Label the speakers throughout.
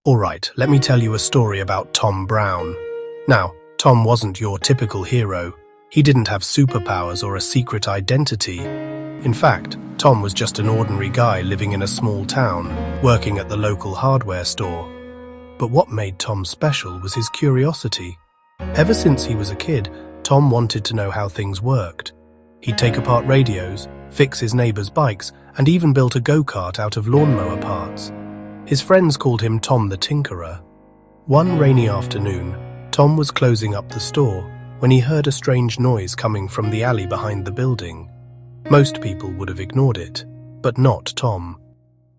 Speaker 1: Alright, let me tell you a story about Tom Brown. Now, Tom wasn't your typical hero. He didn't have superpowers or a secret identity. In fact, Tom was just an ordinary guy living in a small town, working at the local hardware store. But what made Tom special was his curiosity. Ever since he was a kid, Tom wanted to know how things worked. He'd take apart radios, fix his neighbors' bikes, and even built a go-kart out of lawnmower parts. His friends called him Tom the Tinkerer. One rainy afternoon, Tom was closing up the store when he heard a strange noise coming from the alley behind the building. Most people would have ignored it, but not Tom.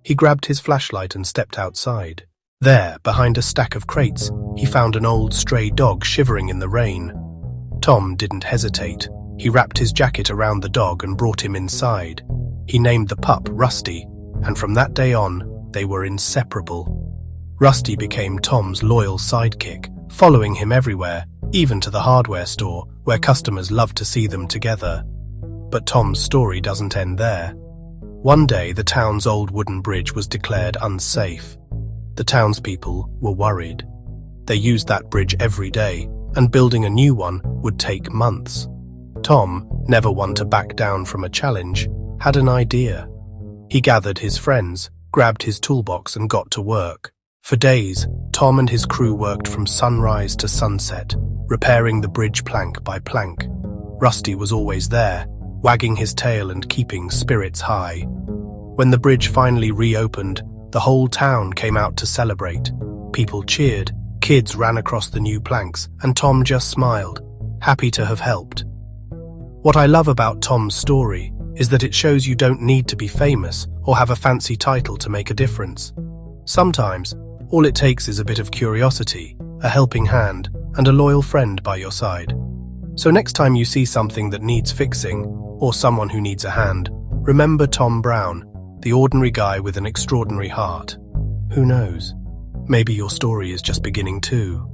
Speaker 1: He grabbed his flashlight and stepped outside. There, behind a stack of crates, he found an old stray dog shivering in the rain. Tom didn't hesitate. He wrapped his jacket around the dog and brought him inside. He named the pup Rusty, and from that day on, they were inseparable. Rusty became Tom's loyal sidekick, following him everywhere, even to the hardware store, where customers loved to see them together. But Tom's story doesn't end there. One day, the town's old wooden bridge was declared unsafe. The townspeople were worried. They used that bridge every day, and building a new one would take months. Tom, never one to back down from a challenge, had an idea. He gathered his friends, grabbed his toolbox and got to work. For days, Tom and his crew worked from sunrise to sunset, repairing the bridge plank by plank. Rusty was always there, wagging his tail and keeping spirits high. When the bridge finally reopened, the whole town came out to celebrate. People cheered, kids ran across the new planks, and Tom just smiled, happy to have helped. What I love about Tom's story is that it shows you don't need to be famous or have a fancy title to make a difference. Sometimes, all it takes is a bit of curiosity, a helping hand, and a loyal friend by your side. So next time you see something that needs fixing, or someone who needs a hand, remember Tom Brown, the ordinary guy with an extraordinary heart. Who knows? Maybe your story is just beginning too.